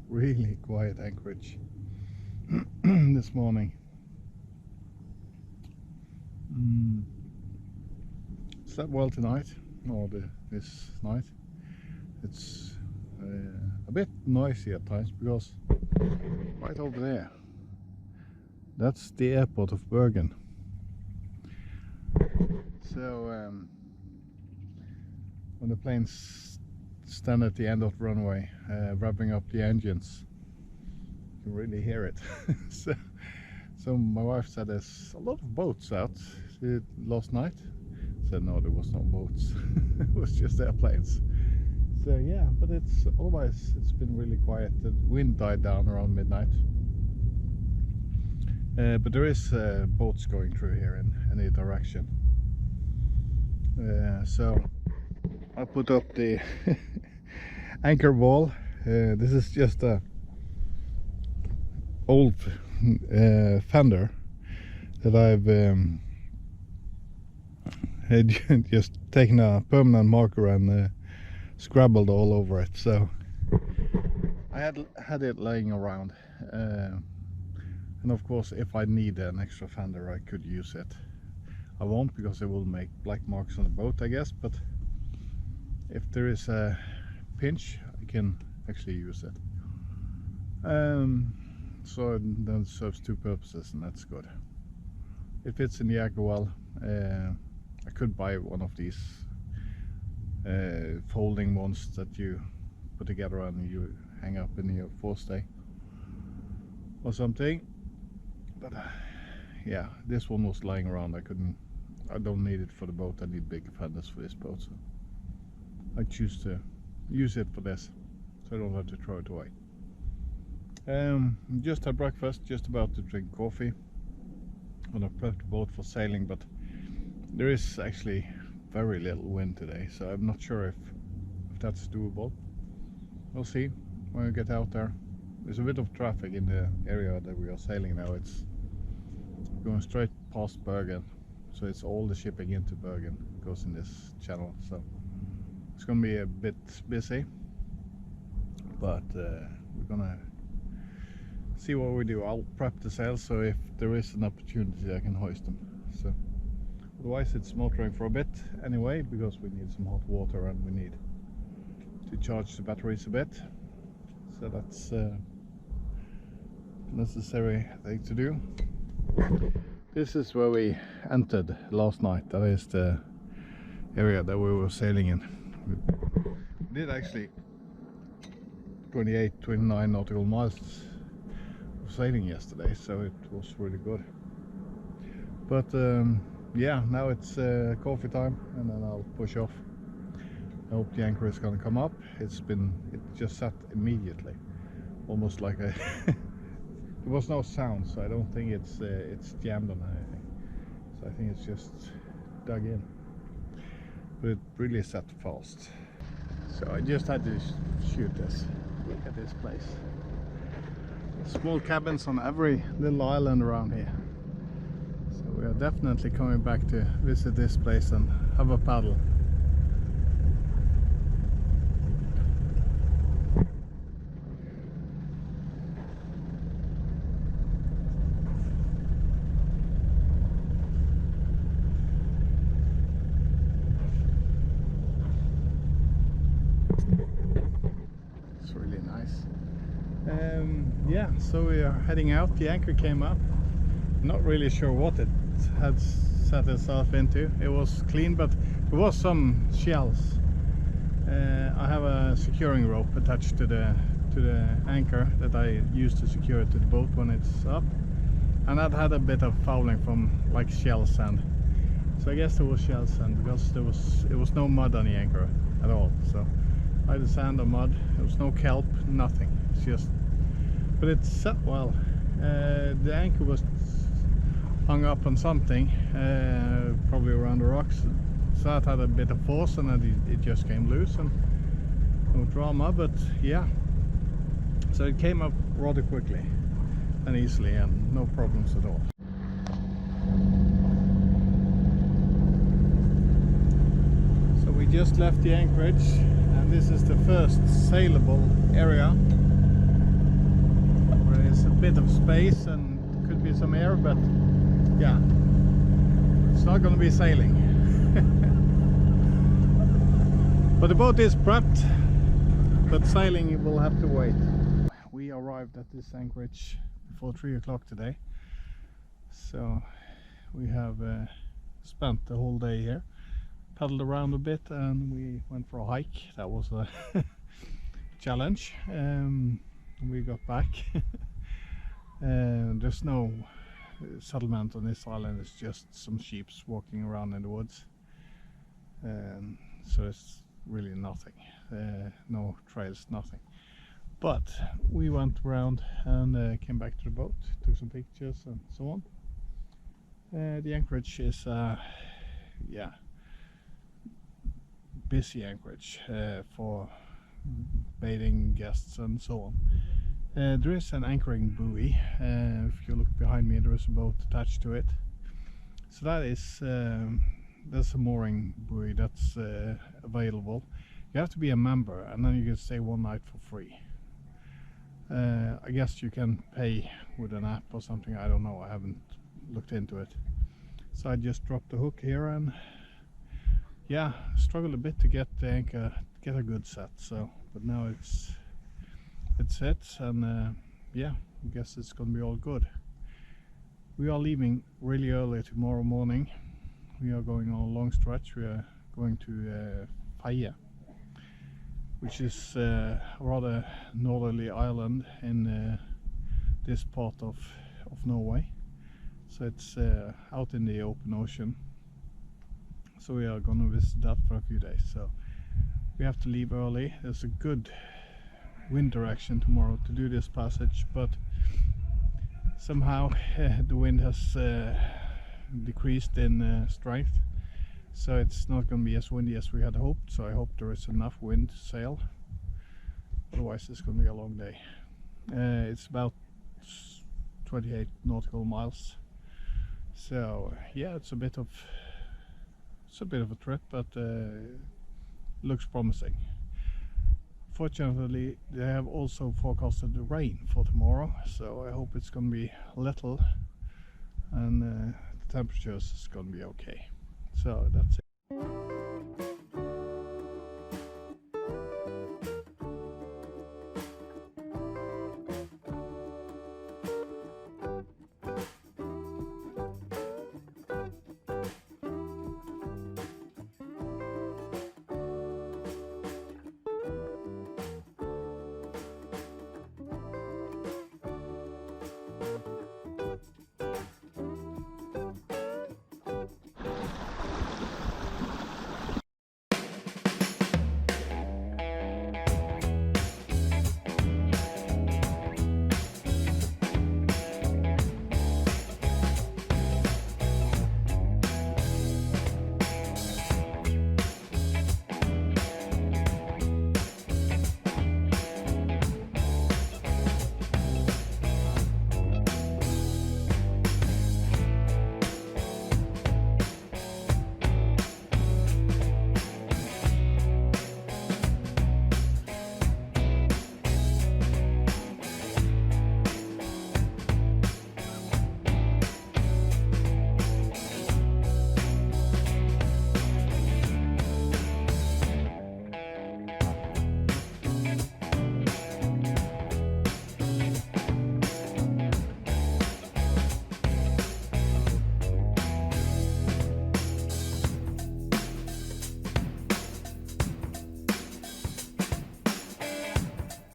really quiet anchorage this morning. Slept well tonight, or this night. It's a bit noisy at times because right over there, that's the airport of Bergen. So when the planes stand at the end of the runway, revving up the engines, you can really hear it. so my wife said there's a lot of boats out last night. I said no, there was no boats. It was just airplanes. So yeah, but otherwise it's been really quiet. The wind died down around midnight. But there is boats going through here in any direction. So I put up the anchor wall. This is just a old fender that I've had just taken a permanent marker and scrabbled all over it. So I had it laying around, and of course if I need an extra fender I could use it. I won't, because it will make black marks on the boat, I guess, but if there is a pinch I can actually use it. So that serves two purposes, and that's good. It fits in the anchor well. I could buy one of these folding ones that you put together and you hang up in your forestay or something, but yeah, this one was lying around. I don't need it for the boat. I need big fenders for this boat, so I choose to use it for this, so I don't have to throw it away. Just had breakfast, just about to drink coffee. I'm gonna prep the boat for sailing, but there is actually very little wind today, so I'm not sure if that's doable. We'll see when we get out there. There's a bit of traffic in the area that we are sailing now. It's going straight past Bergen, so it's all the shipping into Bergen goes in this channel, so it's going to be a bit busy, but we're gonna see what we do. I'll prep the sails, so if there is an opportunity I can hoist them. So otherwise it's motoring for a bit anyway, because we need some hot water and we need to charge the batteries a bit, so that's a necessary thing to do. This is where we entered last night. That is the area that we were sailing in. We did actually 29 nautical miles of sailing yesterday, so it was really good. But yeah, now it's coffee time, and then I'll push off. I hope the anchor is going to come up. It just sat immediately, almost like a there was no sound, so I don't think it's jammed on anything. So I think it's just dug in, but it really sat fast. So I just had to shoot this. Look at this place. Small cabins on every little island around here. So we are definitely coming back to visit this place and have a paddle. It's really nice. Yeah, so we are heading out. The anchor came up. Not really sure what it had set itself into. It was clean, but there was some shells. I have a securing rope attached to the anchor that I use to secure it to the boat when it's up, and that had a bit of fouling from like shell sand. So I guess there was shell sand, because it was no mud on the anchor at all. So either sand or mud. There was no kelp, nothing. It's just, but it set well. The anchor was hung up on something, probably around the rocks, so it had a bit of force, and then it just came loose, and no drama. But yeah, so it came up rather quickly and easily, and no problems at all. So we just left the anchorage, and and this is the first sailable area where there's a bit of space and could be some air, but yeah, it's not going to be sailing. But the boat is prepped, but sailing will have to wait. We arrived at this anchorage before 3 o'clock today, so we have spent the whole day here, paddled around a bit, and we went for a hike. That was a challenge. We got back. There's no settlement on this island. It's just some sheep walking around in the woods, so it's really nothing. No trails, nothing. But we went around and came back to the boat, took some pictures and so on. The anchorage is yeah, busy anchorage for bathing guests and so on. There is an anchoring buoy. If you look behind me, there is a boat attached to it. So that is there's a mooring buoy that's available. You have to be a member, and then you can stay one night for free. I guess you can pay with an app or something. I don't know. I haven't looked into it. So I just dropped the hook here, and yeah, struggled a bit to get the anchor, get a good set. So, but now it's set, and yeah, I guess it's gonna be all good. We are leaving really early tomorrow morning. We are going on a long stretch. We are going to Faya, which is a rather northerly island in this part of Norway. So it's out in the open ocean. So we are going to visit that for a few days. So we have to leave early. There's a good wind direction tomorrow to do this passage, but somehow the wind has decreased in strength, so it's not going to be as windy as we had hoped. So I hope there is enough wind to sail, otherwise it's going to be a long day. It's about 28 nautical miles, so yeah, it's a bit of a trip, but looks promising. Fortunately, they have also forecasted the rain for tomorrow, so I hope it's going to be little, and the temperatures is going to be okay. So that's it.